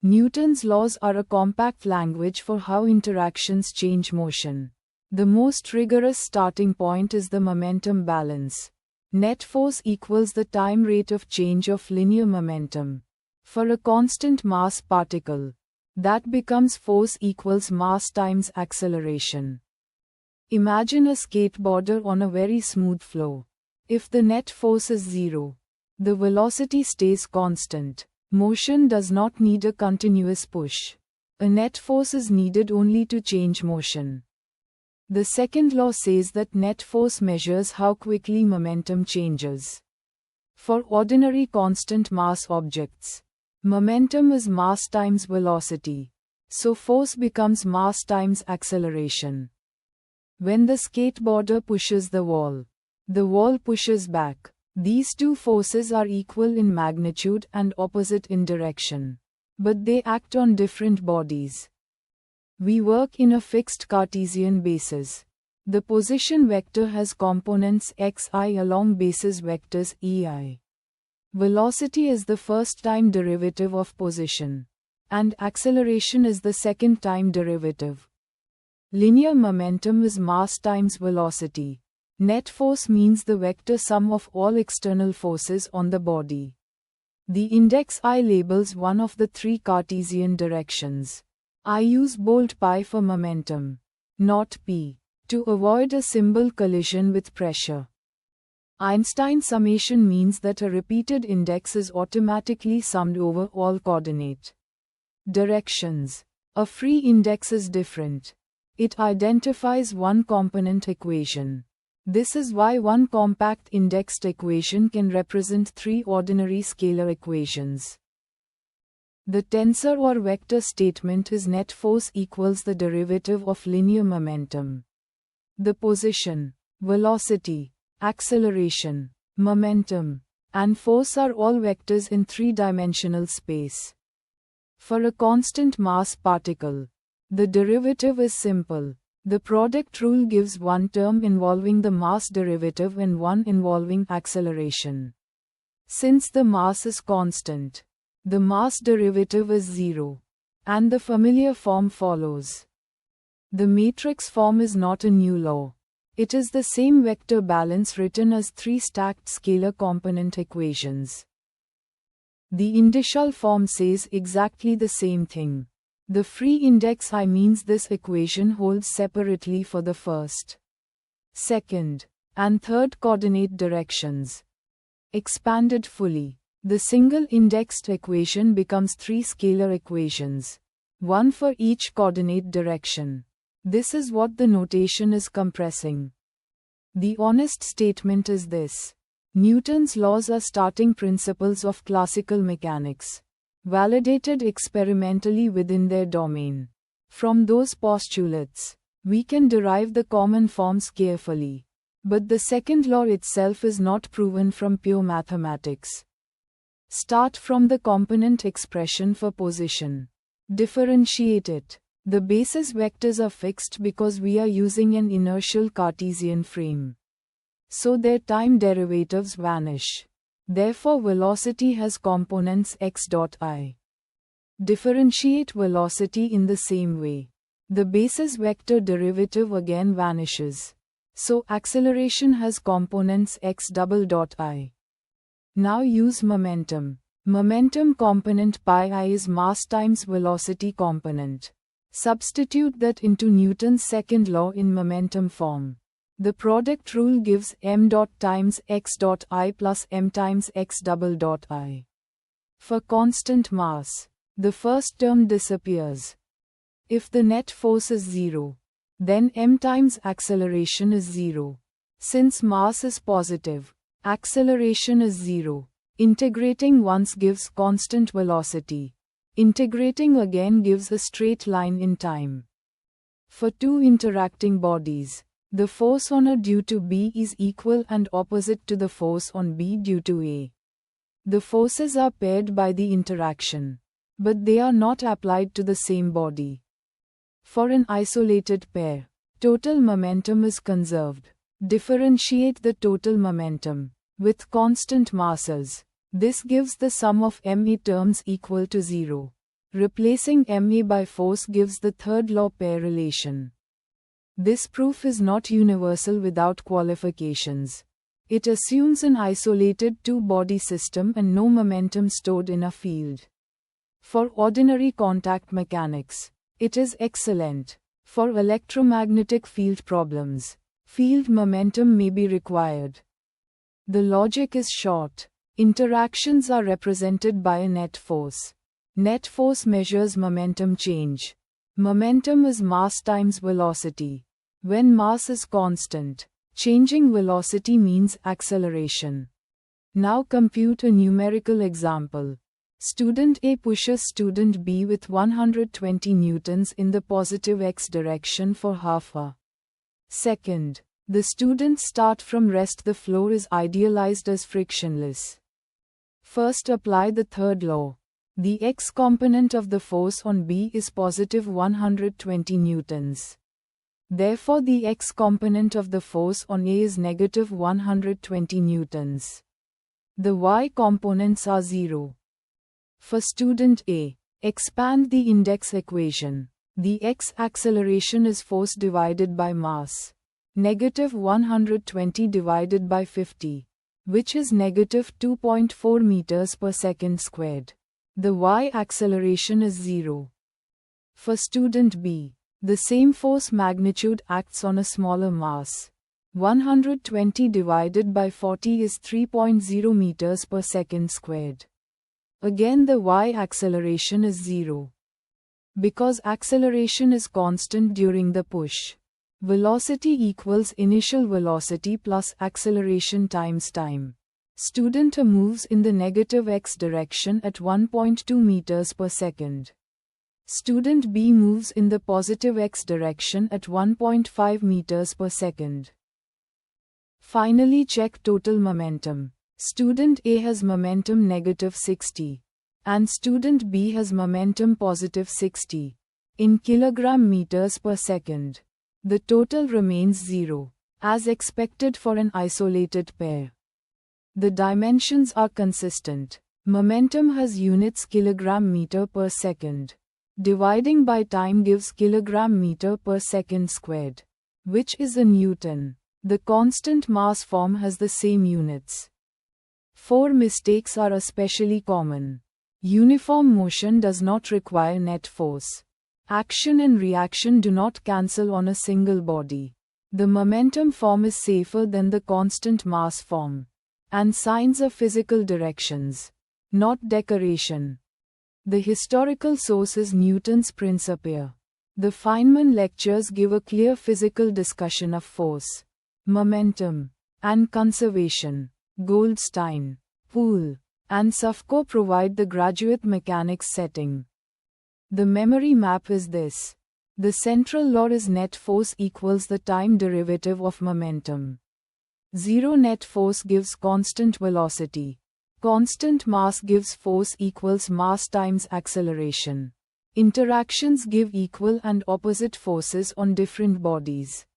Newton's laws are a compact language for how interactions change motion. The most rigorous starting point is the momentum balance. Net force equals the time rate of change of linear momentum. For a constant mass particle, that becomes force equals mass times acceleration. Imagine a skateboarder on a very smooth floor. If the net force is zero, the velocity stays constant. Motion does not need a continuous push. A net force is needed only to change motion. The second law says that net force measures how quickly momentum changes. For ordinary constant mass objects, momentum is mass times velocity, so force becomes mass times acceleration. When the skateboarder pushes the wall pushes back. These two forces are equal in magnitude and opposite in direction, but they act on different bodies. We work in a fixed Cartesian basis. The position vector has components xi along basis vectors ei. Velocity is the first time derivative of position, and acceleration is the second time derivative. Linear momentum is mass times velocity. Net force means the vector sum of all external forces on the body. The index I labels one of the three Cartesian directions. I use bold pi for momentum, not p, to avoid a symbol collision with pressure. Einstein summation means that a repeated index is automatically summed over all coordinate directions. A free index is different. It identifies one component equation. This is why one compact indexed equation can represent three ordinary scalar equations. The tensor or vector statement is net force equals the derivative of linear momentum. The position, velocity, acceleration, momentum, and force are all vectors in three-dimensional space. For a constant mass particle, the derivative is simple. The product rule gives one term involving the mass derivative and one involving acceleration. Since the mass is constant, the mass derivative is zero, and the familiar form follows. The matrix form is not a new law. It is the same vector balance written as three stacked scalar component equations. The indicial form says exactly the same thing. The free index I means this equation holds separately for the first, second, and third coordinate directions. Expanded fully, the single indexed equation becomes three scalar equations, one for each coordinate direction. This is what the notation is compressing. The honest statement is this: Newton's laws are starting principles of classical mechanics, validated experimentally within their domain. From those postulates, we can derive the common forms carefully. But the second law itself is not proven from pure mathematics. Start from the component expression for position. Differentiate it. The basis vectors are fixed because we are using an inertial Cartesian frame. So their time derivatives vanish. Therefore velocity has components x dot I. Differentiate velocity in the same way. The basis vector derivative again vanishes. So acceleration has components x double dot I. Now use momentum. Momentum component pi I is mass times velocity component. Substitute that into Newton's second law in momentum form. The product rule gives m dot times x dot I plus m times x double dot I. For constant mass, the first term disappears. If the net force is zero, then m times acceleration is zero. Since mass is positive, acceleration is zero. Integrating once gives constant velocity. Integrating again gives a straight line in time. For two interacting bodies, the force on A due to B is equal and opposite to the force on B due to A. The forces are paired by the interaction, but they are not applied to the same body. For an isolated pair, total momentum is conserved. Differentiate the total momentum with constant masses. This gives the sum of MA terms equal to 0. Replacing ma by force gives the third law pair relation. This proof is not universal without qualifications. It assumes an isolated two-body system and no momentum stored in a field. For ordinary contact mechanics, it is excellent. For electromagnetic field problems, field momentum may be required. The logic is short. Interactions are represented by a net force. Net force measures momentum change. Momentum is mass times velocity. When mass is constant, changing velocity means acceleration. Now compute a numerical example. Student A pushes student B with 120 newtons in the positive x direction for half a second. The students start from rest. The floor is idealized as frictionless. First apply the third law. The x component of the force on B is positive 120 newtons. Therefore the x component of the force on A is negative 120 newtons. The y components are 0. For student A, expand the index equation. The x acceleration is force divided by mass. Negative 120 divided by 50, which is negative 2.4 meters per second squared. The y acceleration is 0. For student B, the same force magnitude acts on a smaller mass. 120 divided by 40 is 3.0 meters per second squared. Again the y acceleration is 0. Because acceleration is constant during the push, velocity equals initial velocity plus acceleration times time. Student A moves in the negative x direction at 1.2 meters per second. Student B moves in the positive x direction at 1.5 meters per second. Finally check total momentum. Student A has momentum negative 60. And student B has momentum positive 60. In kilogram meters per second. The total remains 0, as expected for an isolated pair. The dimensions are consistent. Momentum has units kilogram meter per second. Dividing by time gives kilogram meter per second squared, which is a Newton. The constant mass form has the same units. 4 mistakes are especially common. Uniform motion does not require net force. Action and reaction do not cancel on a single body. The momentum form is safer than the constant mass form. And signs are physical directions, not decoration. The historical source is Newton's Principia. The Feynman lectures give a clear physical discussion of force, momentum, and conservation. Goldstein, Poole, and Sufco provide the graduate mechanics setting. The memory map is this. The central law is net force equals the time derivative of momentum. Zero net force gives constant velocity. Constant mass gives force equals mass times acceleration. Interactions give equal and opposite forces on different bodies.